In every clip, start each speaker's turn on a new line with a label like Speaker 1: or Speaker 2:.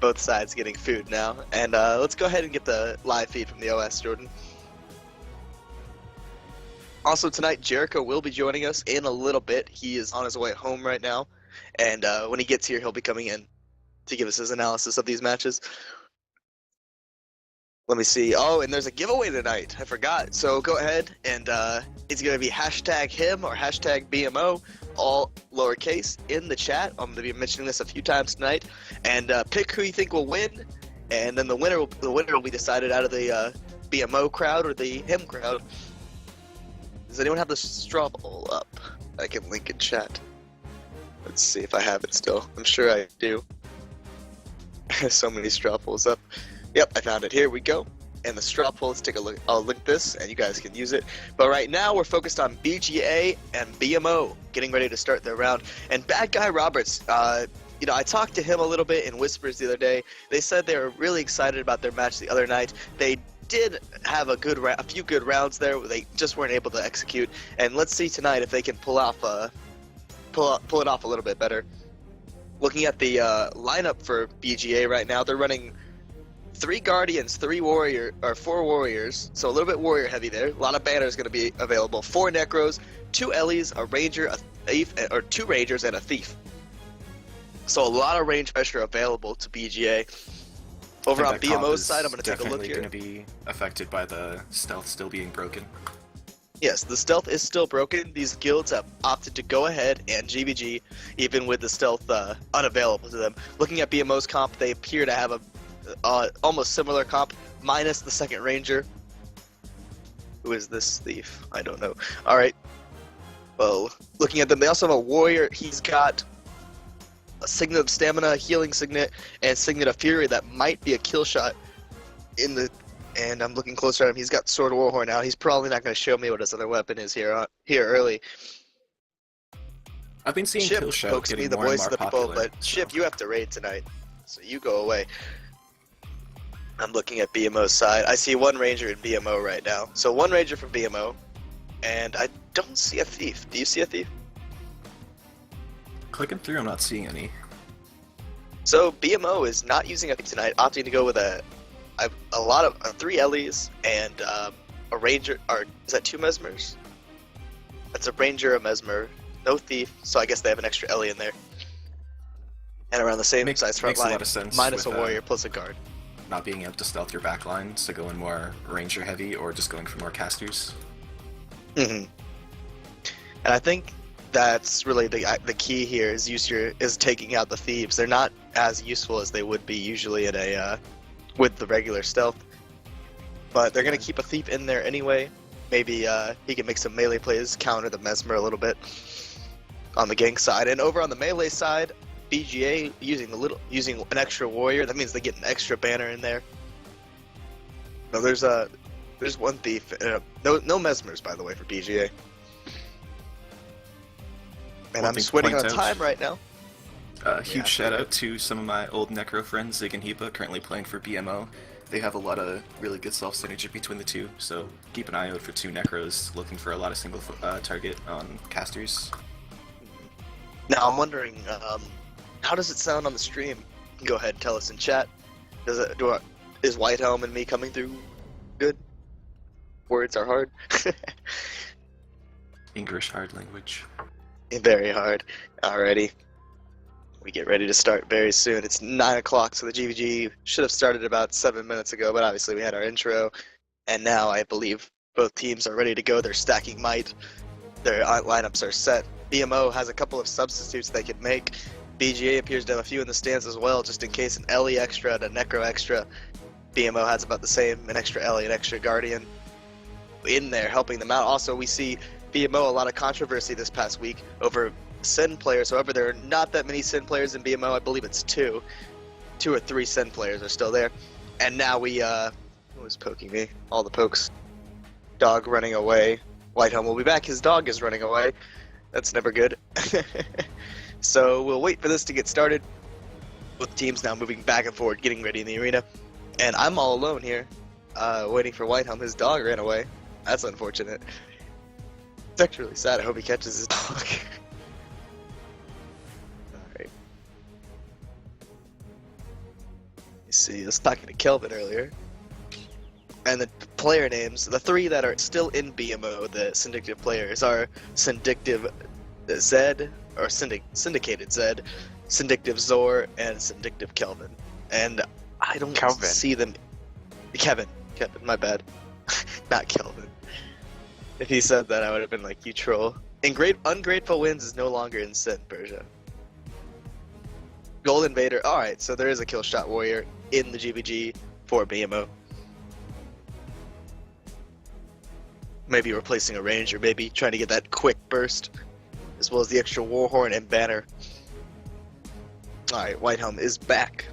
Speaker 1: both sides getting food now. And let's go ahead and get the live feed from the OS, Jordan. Also tonight, Jericho will be joining us in a little bit. He is on his way home right now. And when he gets here, he'll be coming in to give us his analysis of these matches. Let me see. Oh, and there's a giveaway tonight. I forgot. So go ahead and it's going to be #him or #BMO, all lowercase, in the chat. I'm going to be mentioning this a few times tonight. And pick who you think will win. And then the winner will be decided out of the BMO crowd or the him crowd. Does anyone have the straw poll up? I can link in chat. Let's see if I have it still. I'm sure I do. So many straw polls up. Yep, I found it. Here we go. And the straw poll, let's take a look. I'll link this and you guys can use it. But right now we're focused on BGA and BMO getting ready to start their round. And Bad Guy Roberts, you know, I talked to him a little bit in whispers the other day. They said they were really excited about their match the other night. They did have a few good rounds there. They just weren't able to execute. And let's see tonight if they can pull it off a little bit better. Looking at the lineup for BGA right now, they're running 3 Guardians, 4 Warriors, so a little bit Warrior heavy there. A lot of banners going to be available. 4 Necros, 2 Ellies, a Ranger, a Thief, or 2 Rangers, and a Thief. So a lot of range pressure available to BGA. Over on BMO's side, I'm going to take a look here.
Speaker 2: Definitely going to be affected by the stealth still being broken.
Speaker 1: Yes, the stealth is still broken. These guilds have opted to go ahead and GvG, even with the stealth unavailable to them. Looking at BMO's comp, they appear to have a almost similar comp, minus the second Ranger. Who is this Thief? I don't know. Alright. Well, looking at them, they also have a Warrior. He's got a Signet of Stamina, Healing Signet, and Signet of Fury that might be a kill shot in the... And I'm looking closer at him. He's got Sword Warhorn out. He's probably not going to show me what his other weapon is here early.
Speaker 2: I've been seeing
Speaker 1: Ship
Speaker 2: kill shot
Speaker 1: pokes
Speaker 2: getting
Speaker 1: me the
Speaker 2: more and
Speaker 1: voice
Speaker 2: more
Speaker 1: of the people,
Speaker 2: popular.
Speaker 1: but Ship, you have to raid tonight, so you go away. I'm looking at BMO's side. I see 1 Ranger in BMO right now. So 1 Ranger from BMO, and I don't see a Thief. Do you see a Thief?
Speaker 2: Clicking through, I'm not seeing any.
Speaker 1: So BMO is not using a Thief tonight, opting to go with a lot of 3 Ellies and a Ranger. Or is that 2 Mesmers? That's a Ranger, a Mesmer, no Thief. So I guess they have an extra Ellie in there. And around the same size front line,
Speaker 2: a lot of sense
Speaker 1: minus
Speaker 2: with,
Speaker 1: a Warrior plus a Guard.
Speaker 2: Not being able to stealth your backline, so going more Ranger heavy or just going for more casters.
Speaker 1: And I think that's really the key here is taking out the Thieves. They're not as useful as they would be usually in a with the regular stealth, but they're gonna keep a Thief in there anyway. Maybe he can make some melee plays, counter the Mesmer a little bit on the gank side, and over on the melee side, BGA using an extra Warrior. That means they get an extra banner in there. No, there's 1 Thief. No Mesmers, by the way, for BGA. And I'm sweating on time right now.
Speaker 2: Huge shout out to some of my old Necro friends, Zig and Heepa, currently playing for BMO. They have a lot of really good self-synergy between the two, so keep an eye out for 2 Necros looking for a lot of single target on casters.
Speaker 1: Now I'm wondering, how does it sound on the stream? Go ahead and tell us in chat. Is Whitehelm and me coming through good? Words are hard.
Speaker 2: English hard language.
Speaker 1: Very hard. Alrighty. We get ready to start very soon. It's 9 o'clock, so the GvG should have started about 7 minutes ago, but obviously we had our intro, and now I believe both teams are ready to go. They're stacking might. Their lineups are set. BMO has a couple of substitutes they could make. BGA appears to have a few in the stands as well, just in case an Ellie extra and a Necro extra. BMO has about the same, an extra Ellie, an extra Guardian in there helping them out. Also, we see BMO a lot of controversy this past week over Sin players. However, there are not that many Sin players in BMO. I believe it's 2. 2 or 3 Sin players are still there. And now who was poking me? All the pokes. Dog running away. Whitehelm will be back. His dog is running away. That's never good. So we'll wait for this to get started. Both teams now moving back and forward, getting ready in the arena. And I'm all alone here, waiting for Whitehelm. His dog ran away. That's unfortunate. It's actually really sad. I hope he catches his dog. Alright. see, I was talking to Kelvin earlier. And the player names, the three that are still in BMO, the Syndictive players, are Syndictive Zed, or Syndicated Zed, Syndictive Zor, and Syndictive Kelvin. And I don't see them... Kevin, my bad. Not Kelvin. If he said that, I would have been like, you troll. Ungrateful Winds is no longer in Sin, Persia. Gold Invader, alright, so there is a Killshot Warrior in the GvG for BMO. Maybe replacing a Ranger, maybe trying to get that quick burst, as well as the extra Warhorn and Banner. Alright, Whitehelm is back.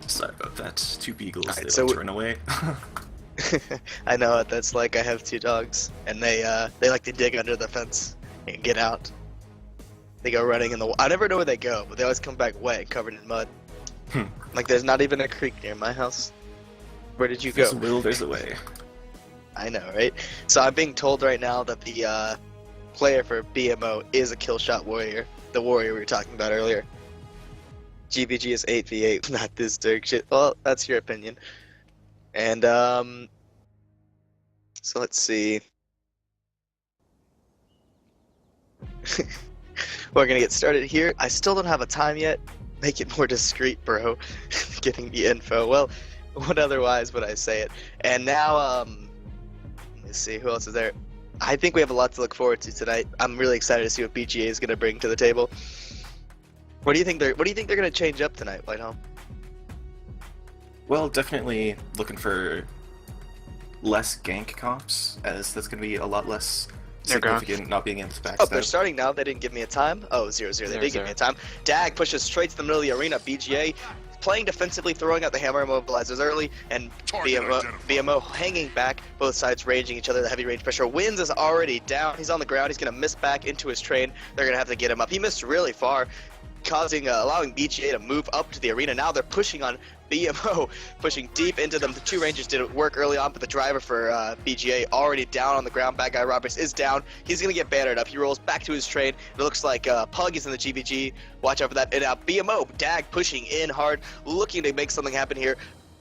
Speaker 2: Sorry about that. Two beagles,
Speaker 1: right,
Speaker 2: they
Speaker 1: so
Speaker 2: like to run away.
Speaker 1: I know what that's like. I have two dogs, and they like to dig under the fence and get out. They go running in the... I never know where they go, but they always come back wet and covered in mud. Like, there's not even a creek near my house. Where did you go?
Speaker 2: There's a will, there's a way.
Speaker 1: I know, right? So I'm being told right now that the player for BMO is a Killshot Warrior. The warrior we were talking about earlier. GvG is 8v8, not this dirt shit. Well, that's your opinion. And, so let's see. We're gonna get started here. I still don't have a time yet. Make it more discreet, bro. Getting the info. Well, what otherwise would I say it? And now, let me see, who else is there? I think we have a lot to look forward to tonight. I'm really excited to see what BGA is gonna bring to the table. What do you think they're gonna change up tonight, Whitehelm?
Speaker 2: Well, definitely looking for less gank comps, as that's going to be a lot less significant not being able to backstab.
Speaker 1: Oh, they're starting now. They didn't give me a time. Oh, 0-0. They did give me a time. Dag pushes straight to the middle of the arena. BGA playing defensively, throwing out the hammer immobilizers early, and BMO hanging back, both sides ranging each other. The heavy range pressure. Wins is already down. He's on the ground. He's going to miss back into his train. They're going to have to get him up. He missed really far, allowing BGA to move up to the arena. Now they're pushing on BMO, pushing deep into them. The two Rangers didn't work early on, but the driver for BGA already down on the ground. Bad guy Roberts is down. He's going to get bannered up. He rolls back to his train. It looks like Pug is in the GvG. Watch out for that. And now BMO, Dag pushing in hard, looking to make something happen here.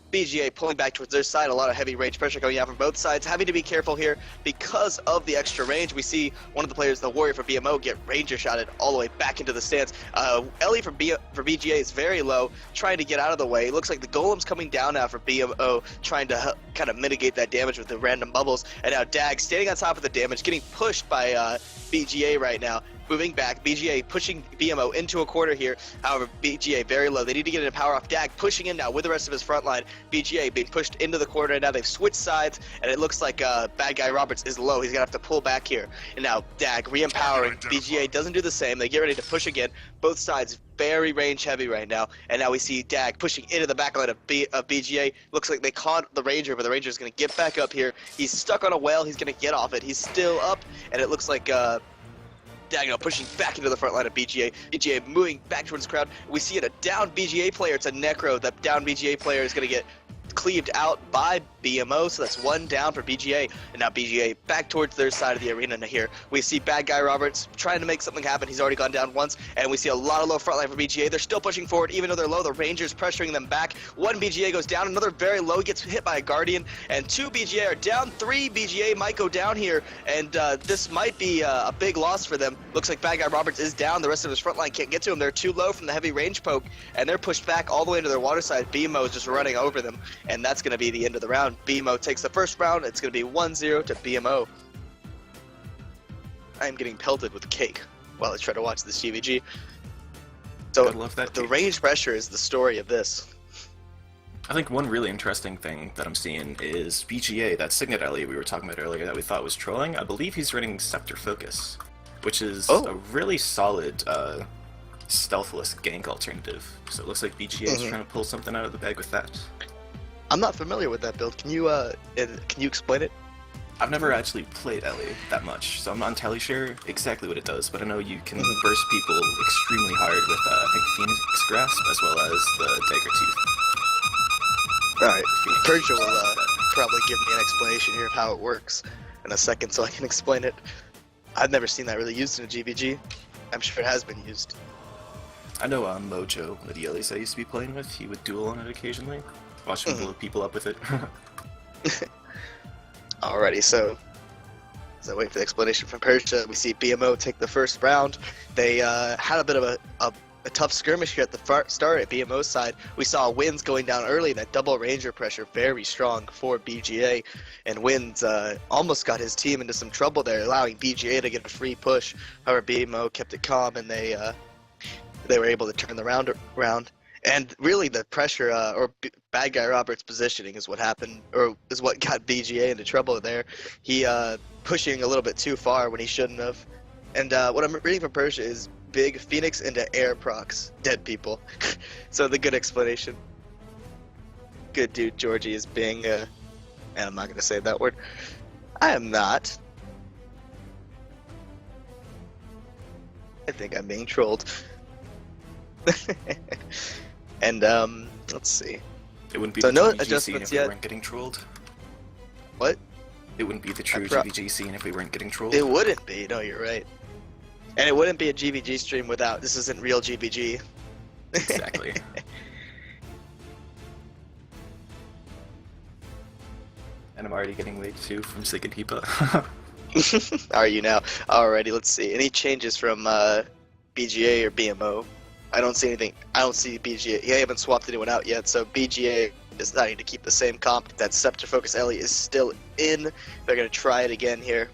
Speaker 1: BGA pulling back towards their side, a lot of heavy range pressure coming out from both sides, having to be careful here because of the extra range. We see one of the players, the warrior for BMO, get ranger shotted all the way back into the stance. Ellie for BGA is very low, trying to get out of the way. It looks like the golem's coming down now for BMO, trying to kind of mitigate that damage with the random bubbles. And now Dag standing on top of the damage, getting pushed by BGA right now. Moving back, BGA pushing BMO into a corner here. However, BGA very low. They need to get in a power off. Dag pushing in now with the rest of his front line. BGA being pushed into the corner, and now they've switched sides, and it looks like bad guy Roberts is low. He's gonna have to pull back here. And now Dag re-empowering. BGA doesn't do the same. They get ready to push again. Both sides very range heavy right now, and now we see Dag pushing into the backline of BGA. Looks like they caught the Ranger, but the Ranger's gonna get back up here. He's stuck on a whale. He's gonna get off it. He's still up, and it looks like Dag pushing back into the front line of BGA. BGA moving back towards the crowd. We see it, a down BGA player. It's a Necro. That down BGA player is going to get cleaved out by BMO, so that's one down for BGA. And now BGA back towards their side of the arena here. We see bad guy Roberts trying to make something happen. He's already gone down once, and we see a lot of low front line for BGA. They're still pushing forward, even though they're low. The Rangers pressuring them back. One BGA goes down, another very low, gets hit by a Guardian, and two BGA are down. Three BGA might go down here, and this might be a big loss for them. Looks like bad guy Roberts is down. The rest of his front line can't get to him. They're too low from the heavy range poke, and they're pushed back all the way into their water side. BMO is just running over them, and that's going to be the end of the round. BMO takes the first round. It's going to be 1-0 to BMO. I am getting pelted with cake while I try to watch this GvG. So
Speaker 2: love that
Speaker 1: the
Speaker 2: cake.
Speaker 1: range pressure is the story of this.
Speaker 2: I think one really interesting thing that I'm seeing is BGA, that Signet Ellie we were talking about earlier that we thought was trolling. I believe he's running Scepter Focus, which is a really solid stealthless gank alternative. So it looks like BGA is trying to pull something out of the bag with that.
Speaker 1: I'm not familiar with that build. Can you explain it?
Speaker 2: I've never actually played Ellie that much, so I'm not entirely sure exactly what it does, but I know you can burst people extremely hard with, I think, Phoenix Grasp, as well as the Dagger Tooth.
Speaker 1: Alright, Persia will probably give me an explanation here of how it works in a second so I can explain it. I've never seen that really used in a GvG. I'm sure it has been used.
Speaker 2: I know Mojo, the Ellies I used to be playing with, he would duel on it occasionally. Watch them blow people up with it.
Speaker 1: Alrity, so as I wait for the explanation from Persia, we see BMO take the first round. They had a bit of a tough skirmish here at the start at BMO's side. We saw Winds going down early, that double ranger pressure very strong for BGA, and Winds almost got his team into some trouble there, allowing BGA to get a free push. However, BMO kept it calm, and they were able to turn the round around. And really, the pressure or bad guy Robert's positioning is what happened, or is what got BGA into trouble there. He pushing a little bit too far when he shouldn't have. And what I'm reading from Persia is big Phoenix into air procs, dead people. So the good explanation. Good dude Goergy is being, and I'm not going to say that word. I am not. I think I'm being trolled. And let's see.
Speaker 2: It wouldn't be
Speaker 1: so
Speaker 2: the
Speaker 1: no
Speaker 2: GvG
Speaker 1: adjustments
Speaker 2: scene if
Speaker 1: yet.
Speaker 2: we weren't getting trolled.
Speaker 1: What?
Speaker 2: It wouldn't be the true GvG scene if we weren't getting trolled.
Speaker 1: It wouldn't be. No, you're right. And it wouldn't be a GvG stream without. This isn't real GvG.
Speaker 2: Exactly. And I'm already getting waved too from Sig and Heepa.
Speaker 1: Are you now? Alrighty, let's see. Any changes from BGA or BMO? I don't see anything. I don't see BGA. They haven't swapped anyone out yet, so BGA is deciding to keep the same comp. That Scepter Focus Ellie is still in. They're going to try it again here.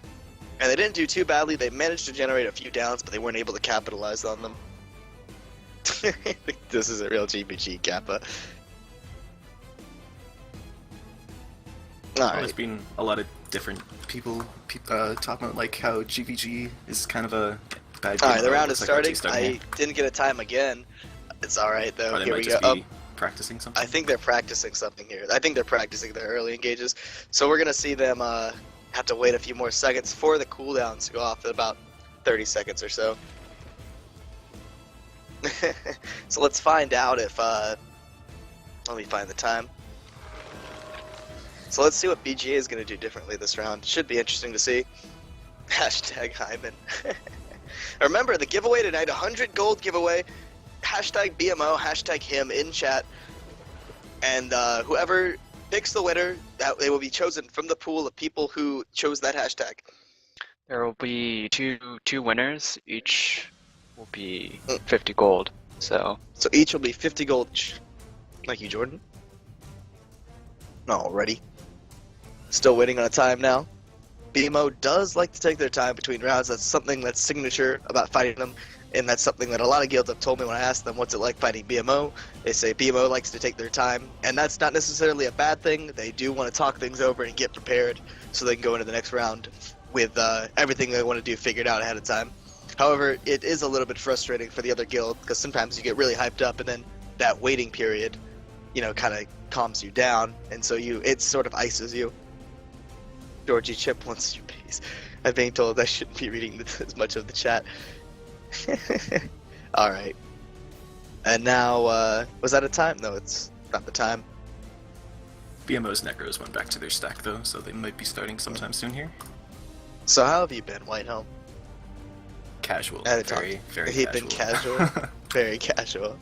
Speaker 1: And they didn't do too badly. They managed to generate a few downs, but they weren't able to capitalize on them. This is a real GvG Kappa.
Speaker 2: Well, there's been a lot of different people talking about like how GvG is kind of a bad game.
Speaker 1: Alright, the round is
Speaker 2: like
Speaker 1: starting. I didn't get a time again. It's alright though.
Speaker 2: Here
Speaker 1: we
Speaker 2: might
Speaker 1: go.
Speaker 2: just be practicing something.
Speaker 1: I think they're practicing something here. I think they're practicing their early engages. So we're gonna see them have to wait a few more seconds for the cooldowns to go off at about 30 seconds or so. So let's find out if let me find the time. So let's see what BGA is going to do differently this round. Should be interesting to see. Hashtag Hyman. Remember, the giveaway tonight, 100 gold giveaway. Hashtag BMO, hashtag him in chat. And whoever picks the winner, that they will be chosen from the pool of people who chose that hashtag.
Speaker 3: There will be two winners. Each will be 50 gold. So
Speaker 1: each will be 50 gold. Thank you, Jordan. Alrighty. Still waiting on a time now. BMO does like to take their time between rounds. That's something that's signature about fighting them, and that's something that a lot of guilds have told me when I ask them what's it like fighting BMO. They say BMO likes to take their time, and that's not necessarily a bad thing. They do want to talk things over and get prepared so they can go into the next round with everything they want to do figured out ahead of time. However, it is a little bit frustrating for the other guild because sometimes you get really hyped up and then that waiting period, you know, kind of calms you down, and so it sort of ices you. Goergy Chip wants your piece. I'm being told I shouldn't be reading as much of the chat. Alright. And now, was that a time? No, it's not the time.
Speaker 2: BMO's Necros went back to their stack though, so they might be starting sometime soon here.
Speaker 1: So how have you been, Whitehelm?
Speaker 2: Casual. Very casual.
Speaker 1: He's been casual. Very casual.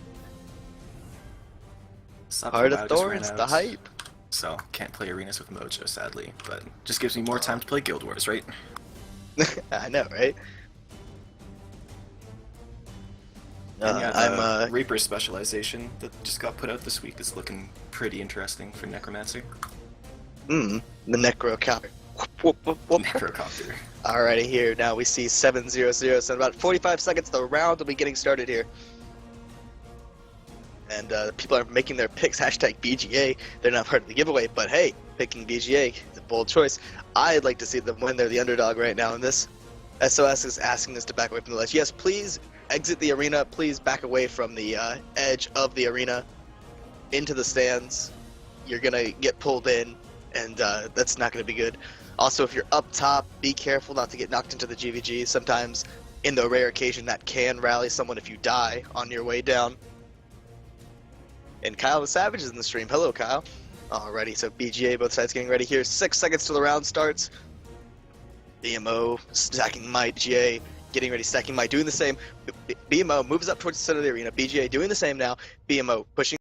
Speaker 2: Stop
Speaker 1: Heart
Speaker 2: Wow
Speaker 1: of
Speaker 2: just
Speaker 1: Thorns,
Speaker 2: ran
Speaker 1: the
Speaker 2: out,
Speaker 1: hype.
Speaker 2: So, can't play arenas with Mojo, sadly, but just gives me more time to play Guild Wars, right?
Speaker 1: I know, right?
Speaker 2: And yeah,
Speaker 1: I'm
Speaker 2: Reaper specialization that just got put out this week is looking pretty interesting for Necromancer.
Speaker 1: the Necro counter. Whoop, whoop, whoop.
Speaker 2: Necrocopter.
Speaker 1: Alrighty, here now we see 7-0-0, so in about 45 seconds the round will be getting started here. And people are making their picks, hashtag BGA. They're not part of the giveaway, but hey, picking BGA is a bold choice. I'd like to see them win. They're the underdog right now in this. SOS is asking us to back away from the ledge. Yes, please exit the arena. Please back away from the edge of the arena into the stands. You're going to get pulled in, and that's not going to be good. Also, if you're up top, be careful not to get knocked into the GvG. Sometimes, in the rare occasion, that can rally someone if you die on your way down. And Kyle the Savage is in the stream. Hello, Kyle. Alrighty, so BGA, both sides getting ready here. 6 seconds till the round starts. BMO stacking Might, GA getting ready, stacking Might, doing the same. BMO moves up towards the center of the arena. BGA doing the same now. BMO pushing